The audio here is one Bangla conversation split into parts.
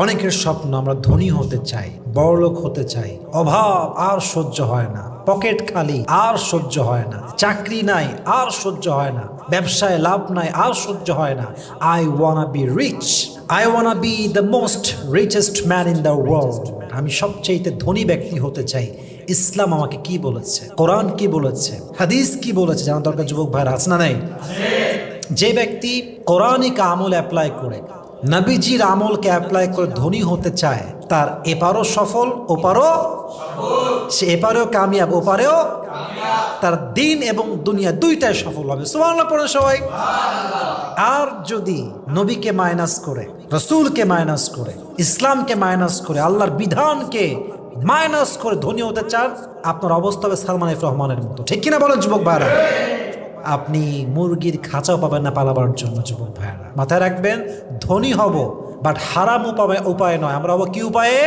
অনেকের স্বপ্ন আমরা ধনী হতে চাই, বড়লোক হতে চাই, অভাব আর সহ্য হয় না, পকেট খালি আর সহ্য হয় না, চাকরি নাই আর সহ্য হয় না, ব্যবসায় লাভ নাই আর সহ্য হয় না। I wanna be rich, I wanna be the most richest man in the world. আমি সবচেয়ে ধনী ব্যক্তি হতে চাই। ইসলাম আমাকে কি বলেছে, কোরআন কি বলেছে, হাদিস কি বলেছে জানা দরকার যুবক ভাইরা, আছে না নাই? যে ব্যক্তি কোরআনিক আমল অ্যাপ্লাই করে, নবীজির আমলকে অ্যাপ্লাই করে ধনী হতে চায়, তার এপারও সফল ওপারও, সে এপারেও কামিয়াব ওপারেও, তার দিন এবং দুনিয়া দুইটাই সফল হবে। সুবহানাল্লাহ পড়ে সবাই। আর যদি নবীকে মাইনাস করে, রসুলকে মাইনাস করে, ইসলামকে মাইনাস করে, আল্লাহর বিধানকে মাইনাস করে ধনী হতে চান, আপনার অবস্থা হবে সালমান এফ রহমানের মতো। ঠিক কিনা বলেন যুবক ভাইরা? আপনি মুরগির খাঁচাও পাবেন না পালাবার জন্য। যুবক ভাইরা মাথায় রাখবেন, ধনী হব বাট হারাম উপায় নয়। আমরা হবো কি উপায়ে?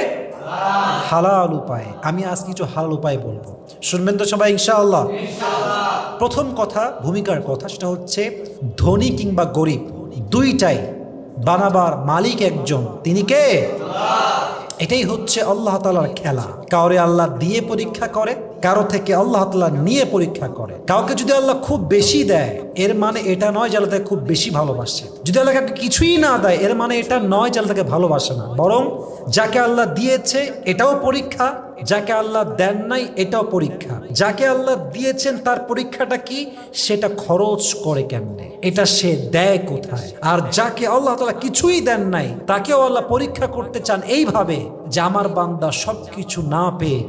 হালাল উপায়ে। আমি আজ কিছু হালাল উপায় বলবো, শুনবেন তো সবাই ইনশাআল্লাহ? প্রথম কথা, ভূমিকার কথা, সেটা হচ্ছে ধনী কিংবা গরিব দুইটাই বানাবার মালিক একজন, তিনি কে? এটাই হচ্ছে আল্লাহ তাআলার খেলা। কাউরে আল্লাহ দিয়ে পরীক্ষা করে, কারো থেকে আল্লাহ তাআলা নিয়ে পরীক্ষা করে। কাউকে যদি আল্লাহ খুব বেশি দেয়, এর মানে এটা নয় যে আল্লাহ তাকে খুব বেশি ভালোবাসে। যদি আল্লাহ কিছুই না দেয়, এর মানে এটা নয় যে আল্লাহ তাকে ভালোবাসে না। বরং যাকে আল্লাহ দিয়েছে এটাও পরীক্ষা, যাকে আল্লাহ দেন নাই এটাও পরীক্ষা। যাকে আল্লাহ দিয়েছেন তার পরীক্ষাটা কি, সেটা খরচ করে কেমনে, এটা সে দেয় কোথায়। আর যাকে আল্লাহ তাআলা কিছুই দেন নাই, তাকেও আল্লাহ পরীক্ষা করতে চান এইভাবে যে আমার বান্দা সবকিছু না পেয়ে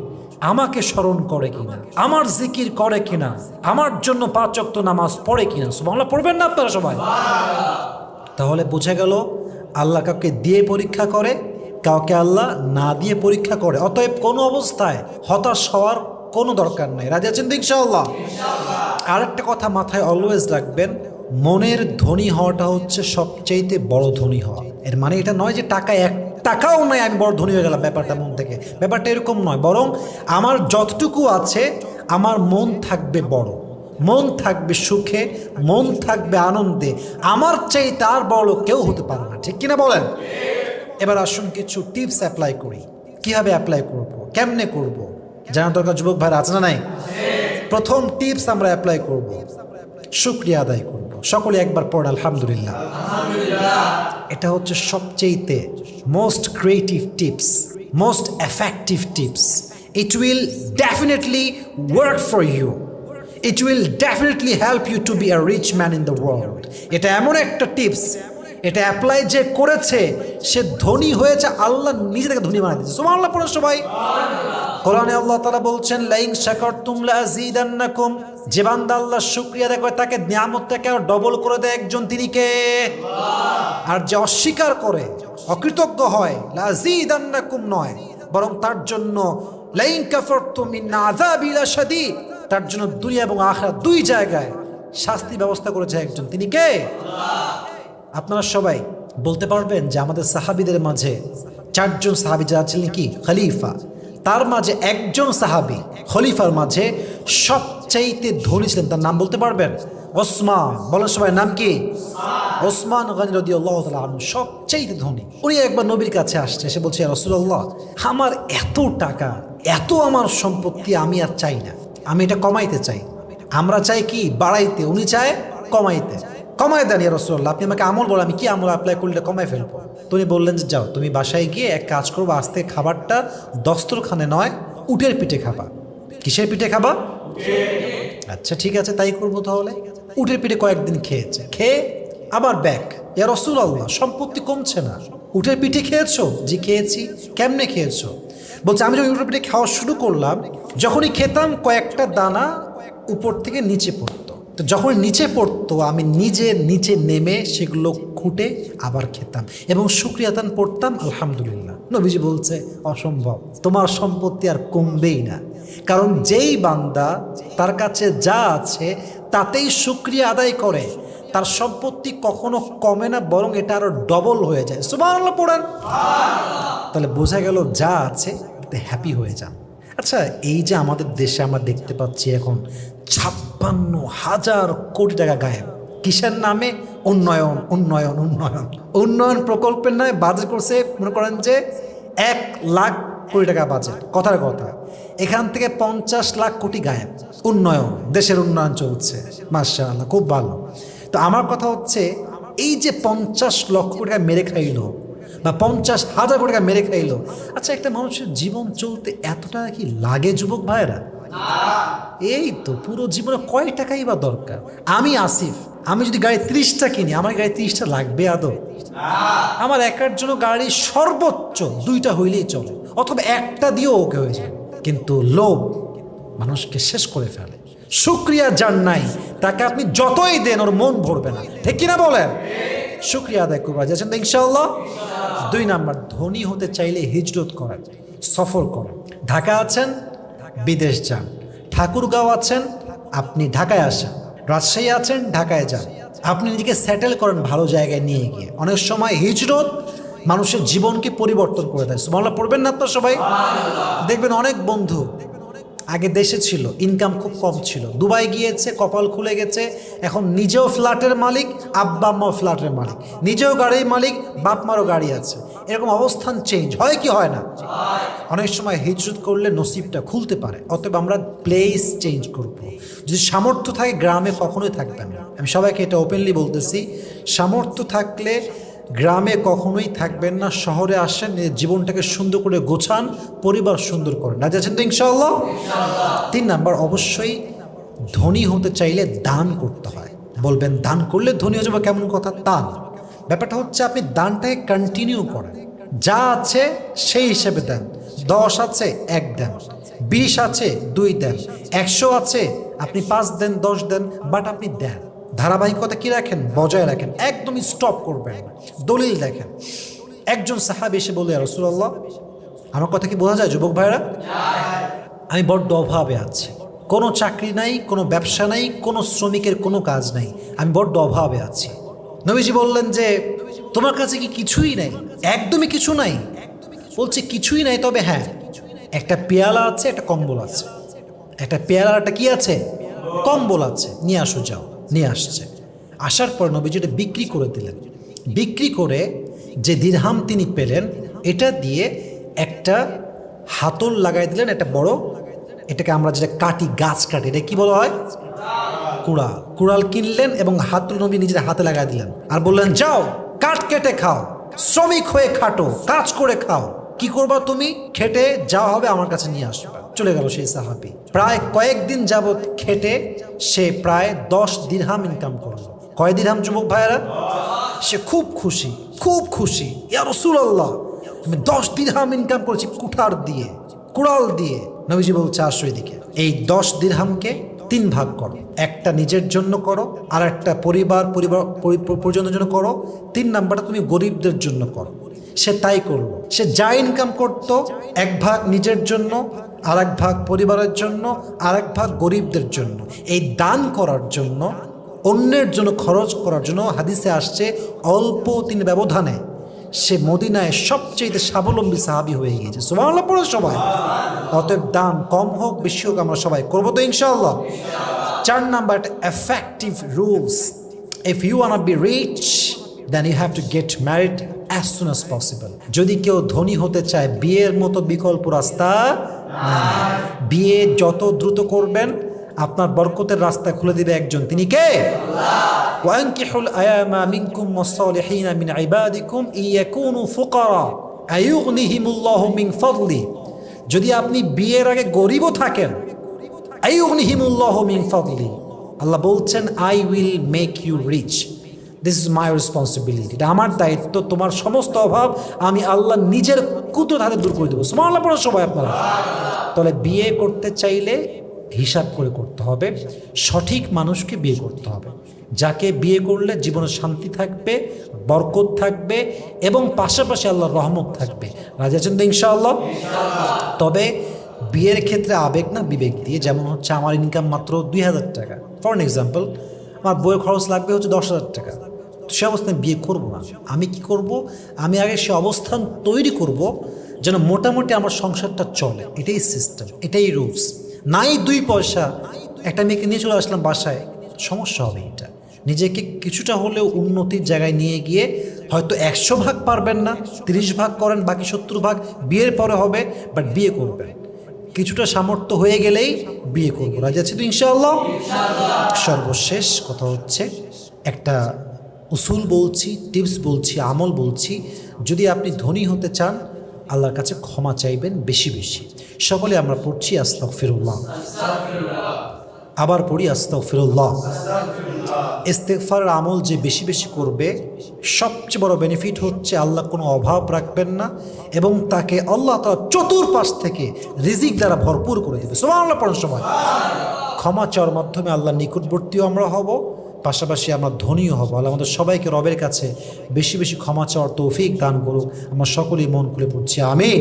আমাকে স্মরণ করে কিনা, আমার জিকির করে কিনা, আমার জন্য 5 ওয়াক্ত নামাজ পড়ে কিনা। সুবহানাল্লাহ পড়বেন না আপনারা সবাই? তাহলে বোঝা গেল আল্লাহ কাউকে দিয়ে পরীক্ষা করে, কাউকে আল্লাহ না দিয়ে পরীক্ষা করে। অতএব কোনো অবস্থায় হতাশ হওয়ার কোনো দরকার নাই। রাজি আছেন তো ইনশাআল্লাহ? আরেকটা কথা মাথায় অলওয়েজ রাখবেন, মনের ধনী হওয়াটা হচ্ছে সবচেয়ে বড় ধনী হওয়া। এর মানে এটা নয় যে টাকা 1 টাকাও নাই আমি বড় ধনী হয়ে গেলাম, ব্যাপারটা মন থেকে, ব্যাপারটা এরকম নয়। বরং আমার যতটুকু আছে, আমার মন থাকবে বড়, মন থাকবে সুখে, মন থাকবে আনন্দে। আমার চাইতে আর বড় কেউ হতে পারে না। ঠিক কিনা বলেন? এবার আসুন কিছু টিপস অ্যাপ্লাই করি। কিভাবে অ্যাপ্লাই করব, কেমনে করব, জানা দরকার যুবক ভাইরা, আছে না নাই? প্রথম টিপস আমরা অ্যাপ্লাই করব, শুকরিয়া আদায় করব। সকলে একবার পড় আলহামদুলিল্লাহ। এটা হচ্ছে সবচেয়ে most creative tips, most effective tips. It will definitely work for you, it will definitely help you to be a rich man in the world. এটা এমন একটা টিপস, এটা অ্যাপ্লাই যে করেছে সে ধনী হয়েছে, আল্লাহ নিজে থেকে ধনী বানিয়ে দিয়েছে। সুবহানাল্লাহ পড়ে সবাই। কোরআনে আল্লাহ তাআলা বলছেন, লাইন শাকারতুম লাযীদান্নাকুম। যে বান্দা আল্লাহর শুকরিয়া আদায় করে, তাকে নিয়ামতটাকে আরো ডবল করে দেয় একজন, তিনি কে? আর যে অস্বীকার করে, অকৃতজ্ঞ হয়, লাযীদান্নাকুম নয়, বরং তার জন্য লাইন কাফারতুম মিন আযাবি লাশাদীদ, তার জন্য দুনিয়া এবং আখিরাত দুই জায়গায় শাস্তি ব্যবস্থা করেছে একজন, তিনি কে? আপনারা সবাই বলতে পারবেন যে আমাদের সাহাবীদের মাঝে 4 জন সাহাবী যারা ছিলেন কি খলিফা, তার মাঝে একজন সাহাবী খলিফার মাঝে সবচাইতে ধনী ছিলেন, তার নাম বলতে পারবেন? ওসমান। বলেন সবাই, নাম কি? ওসমান গনি রাদিয়াল্লাহু তাআলা আনহু সবচাইতে ধনী। উনি একবার নবীর কাছে আসছে, এসে বলছে, ইয়া রাসূলুল্লাহ, আমার এত টাকা, এত আমার সম্পত্তি আমি আর চাই না, আমি এটা কমাইতে চাই। আমরা চাই কি বাড়াইতে, উনি চায় কমাইতে। কমায় দেন ইয়া রাসূলুল্লাহ, আপনি আমাকে আমল বলেন, আমি কি আমল অ্যাপ্লাই করলে কমাই ফেলবো? তুমি বললেন যে যাও, তুমি বাসায় গিয়ে এক কাজ করবো, আজ থেকে খাবারটা দস্তরখানে নয়, উটের পিঠে খাবা। কিসের পিঠে খাবা? আচ্ছা ঠিক আছে, তাই করবো তাহলে। উটের পিঠে কয়েকদিন খেয়েছে, খেয়ে আবার ব্যাক। ইয়া রাসূলুল্লাহ, সম্পত্তি কমছে না, উটের পিঠে খেয়েছো? জি খেয়েছি। কেমনে খেয়েছো? বলছে, আমি যখন উটের পিঠে খাওয়া শুরু করলাম, যখনই খেতাম কয়েকটা দানা উপর থেকে নিচে পড়তো, তো যখন নিচে পড়তো আমি নিজে নিচে নেমে সেগুলো খুঁটে আবার খেতাম এবং শুকরিয়া আদান পড়তাম, আলহামদুলিল্লাহ। নবীজি বলছে, অসম্ভব, তোমার সম্পত্তি আর কমবেই না। কারণ যেই বান্দা তার কাছে যা আছে তাতেই শুকরিয়া আদায় করে, তার সম্পত্তি কখনো কমে না, বরং এটা আরো ডবল হয়ে যায়। সুবহানাল্লাহ পড়েন। তাহলে বোঝা গেল যা আছে তাতে হ্যাপি হয়ে যান। আচ্ছা, এই যে আমাদের দেশে আমরা দেখতে পাচ্ছি এখন 56,000 কোটি টাকা গায়েব, কিসের নামে? উন্নয়ন উন্নয়ন উন্নয়ন উন্নয়ন প্রকল্পের নয় বাজেট করছে মনে করেন যে 1,00,000 কোটি টাকা বাজেট, কথার কথা এখান থেকে 50 লাখ কোটি গায়েব। উন্নয়ন, দেশের উন্নয়ন চলছে, মাশাআল্লাহ, খুব ভালো। তো আমার কথা হচ্ছে এই যে 50 লক্ষ কোটি টাকা মেরে খাইলো বা 50,000 কোটি টাকা মেরে খাইলো, আচ্ছা একটা মানুষের জীবন চলতে এতটা কি লাগে যুবক ভাইয়েরা? এই তো পুরো জীবনে কয় টাকাই বা দরকার? আমি আসিফ, আমি যদি গাড়ি 30টা কিনি, আমার গাড়ি 30টা লাগবে আদৌ? আমার একার জন্য গাড়ি সর্বোচ্চ 2টা হইলেই চলে, অথবা একটা দিয়েও ওকে হয়ে যায়। কিন্তু লোভ মানুষকে শেষ করে ফেলে। শুকরিয়া যার নাই তাকে আপনি যতই দেন ওর মন ভরবে না, ঠিক কিনা বলেন? শুকরিয়া আদায় করবা যাচ্ছেন তো ইনশাআল্লাহ। 2 নাম্বার, ধনী হতে চাইলে হিজরত করেন, সফর করেন। ঢাকা আছেন, বিদেশ যান। ঠাকুরগাঁও আছেন, আপনি ঢাকায় আসেন। রাজশাহী আছেন, ঢাকায় যান। আপনি নিজেকে সেটেল করেন ভালো জায়গায় নিয়ে গিয়ে। অনেক সময় হিজরত মানুষের জীবনকে পরিবর্তন করে দেয়। সুবহানাল্লাহ পড়বেন না আপনার সবাই? দেখবেন অনেক বন্ধু আগে দেশে ছিল, ইনকাম খুব কম ছিল, দুবাই গিয়েছে, কপাল খুলে গেছে, এখন নিজেও ফ্ল্যাটের মালিক, আব্বা আম্মাও ফ্ল্যাটের মালিক, নিজেও গাড়ির মালিক, বাপ মারও গাড়ি আছে। এরকম অবস্থান চেঞ্জ হয় কি হয় না? অনেক সময় হিজরত করলে নসিবটা খুলতে পারে। অতএব আমরা প্লেস চেঞ্জ করব। যদি সামর্থ্য থাকে গ্রামে কখনোই থাকবেন না। আমি সবাইকে এটা ওপেনলি বলতেছি, সামর্থ্য থাকলে গ্রামে কখনোই থাকবেন না। শহরে আসেন, জীবনটাকে সুন্দর করে গোছান, পরিবার সুন্দর করেন। রাজি আছেন তো ইনশাআল্লাহ? 3 নাম্বার, অবশ্যই ধনী হতে চাইলে দান করতে হয়। বলবেন দান করলে ধনী হয়ে যাবো, কেমন কথা? দান ব্যাপারটা হচ্ছে আপনি দানটাকে কন্টিনিউ করেন, যা আছে সেই হিসেবে দেন। 10 আছে 1 দেন, 20 আছে 2 দেন, 100 আছে আপনি 5 দেন, 10 দেন, বাট আপনি দেন। ধারাবাহিকতা কি রাখেন? বজায় রাখেন, একদমই স্টপ করবেন না। দলিল দেখেন, একজন সাহাবী এসে বলে, ইয়া রাসূলুল্লাহ, আমার কথা কি বোঝা যায় যুবক ভাইরা? আমি বড্ড অভাবে আছি, কোনো চাকরি নাই, কোনো ব্যবসা নাই, কোনো শ্রমিকের কোনো কাজ নাই, আমি বড্ড অভাবে আছি। নবীজি বললেন যে তোমার কাছে কি কিছুই নাই? একদমই কিছু নাই? বলছে কিছুই নাই, তবে হ্যাঁ একটা পেয়ালা আছে, একটা কম্বল আছে। একটা পেয়ালা, একটা কি আছে? কম্বল আছে, নিয়ে আসো, যাও। নিয়ে আসছে। আসার পর নবীজি এটা বিক্রি করে দিলেন। বিক্রি করে যে দিরহাম তিনি পেলেন, এটা দিয়ে একটা হাতল লাগাই দিলেন, একটা বড়, এটাকে আমরা যেটা কাটি, গাছ কাটি, এটা কি বলা হয়? কুড়াল। কুড়াল কিনলেন এবং হাতল নবী নিজের হাতে লাগাই দিলেন আর বললেন, যাও কাঠ কেটে খাও, শ্রমিক হয়ে খাটো, কাজ করে খাও। কি করবা তুমি? খেটে যা হবে আমার কাছে নিয়ে আসবা। চলে গেল সেই সাহাবী। প্রায় কয়েকদিন যাবৎ খেটে সে প্রায় 10 দিরহাম ইনকাম করলো। কয় দিরহাম যুবক ভাইয়েরা? সে খুব খুশি, খুব খুশি। ইয়া রাসূলুল্লাহ, আমি 10 দিরহাম ইনকাম করেছি কুঠার দিয়ে, কুড়াল দিয়ে। নবীজি বলছে, আসো এদিকে। এই 10 দিরহামকে 3 ভাগ করো, একটা নিজের জন্য করো, আর একটা পরিজনের জন্য করো, 3 নাম্বারটা তুমি গরিবদের জন্য করো। সে তাই করলো। সে যা ইনকাম করতো 1 ভাগ নিজের জন্য, আর 1 ভাগ পরিবারের জন্য, আর 1 ভাগ গরিবদের জন্য। এই দান করার জন্য, অন্যের জন্য খরচ করার জন্য হাদিসে আসছে অল্প দিন ব্যবধানে সে মদিনায় সবচেয়ে স্বাবলম্বী সাহাবী হয়ে গিয়েছে। সুবহানাল্লাহ পড়ো সবাই। অতএব দান কম হোক বেশি হোক আমরা সবাই করবো তো ইনশাআল্লাহ। 4 number, effective rules. If you want to be rich then you have to get married as soon as possible. যদি কেউ ধনী হতে চায়, বিয়ের মতো বিকল্প রাস্তা নাই। বিয়ে যত দ্রুত করবেন আপনার বরকতের রাস্তা খুলে দিবে একজন, তিনি কে? আল্লাহ। ওয়ানকিহুল আয়ামা মিনকুম ওয়াস-সালিহিনা মিন ইবাদিকুম ইয়াকুনু ফুকারা আয়ুগনিহিমুল্লাহু মিন ফাদলি। যদি আপনি বিয়ের আগে গরিবও থাকেন, আয়ুগনিহিমুল্লাহু মিন ফাদলি, আল্লাহ বলছেন I will make you rich. This is my responsibility. এটা আমার দায়িত্ব, তোমার সমস্ত অভাব আমি আল্লাহ নিজের কুদরত হাতে দূর করে দেবো। সুবহানাল্লাহ পড়ো সবাই আপনারা। তাহলে বিয়ে করতে চাইলে হিসাব করে করতে হবে, সঠিক মানুষকে বিয়ে করতে হবে, যাকে বিয়ে করলে জীবনে শান্তি থাকবে, বরকত থাকবে এবং পাশাপাশি আল্লাহর রহমত থাকবে। রাজি আছেন তো ইনশাআল্লাহ? তবে বিয়ের ক্ষেত্রে আবেগ না বিবেক দিয়ে। যেমন হচ্ছে আমার ইনকাম মাত্র 2000 টাকা, ফর এন এক্সাম্পল, আমার বইয়ের খরচ লাগবে হচ্ছে 10,000 টাকা, সে অবস্থায় বিয়ে করব না। আমি কি করব? আমি আগে সে অবস্থান তৈরি করব যেন মোটামুটি আমার সংসারটা চলে। এটাই সিস্টেম, এটাই রুলস। নাই 2 পয়সা, একটা মেয়েকে নিয়ে চলে আসলাম বাসায়, সমস্যা হবে। এটা নিজেকে কিছুটা হলেও উন্নতির জায়গায় নিয়ে গিয়ে হয়তো 100 ভাগ পারবেন না, 30 ভাগ করেন, বাকি 70 ভাগ বিয়ের পরে হবে, বাট বিয়ে করবেন। কিছুটা সামর্থ্য হয়ে গেলেই বিয়ে করবো। রাজি আছি তো ইনশাআল্লাহ? সর্বশেষ কথা হচ্ছে, একটা উসুল বলছি, টিপস বলছি, আমল বলছি। যদি আপনি ধনী হতে চান, আল্লাহর কাছে ক্ষমা চাইবেন বেশি বেশি। সকলে আমরা পড়ছি আস্তাগফিরুল্লাহ, আবার পড়ি আস্তাগফিরুল্লাহ। ইস্তেগফারের আমল যে বেশি বেশি করবে, সবচেয়ে বড় বেনিফিট হচ্ছে আল্লাহ কোনো অভাব রাখবেন না এবং তাকে আল্লাহ তাআলা চতুর্পাশ থেকে রিজিক দ্বারা ভরপুর করে দেবে। সুবহানাল্লাহ পড়ার সময় ক্ষমা চাওয়ার মাধ্যমে আল্লাহর নিকটবর্তীও আমরা হব, পাশাপাশি আমরা ধনীও হব। আল্লাহ আমাদের সবাইকে রবের কাছে বেশি বেশি ক্ষমা চাওয়ার তৌফিক দান করুক। আমরা সকলেই মন খুলে পড়ছি আমিন।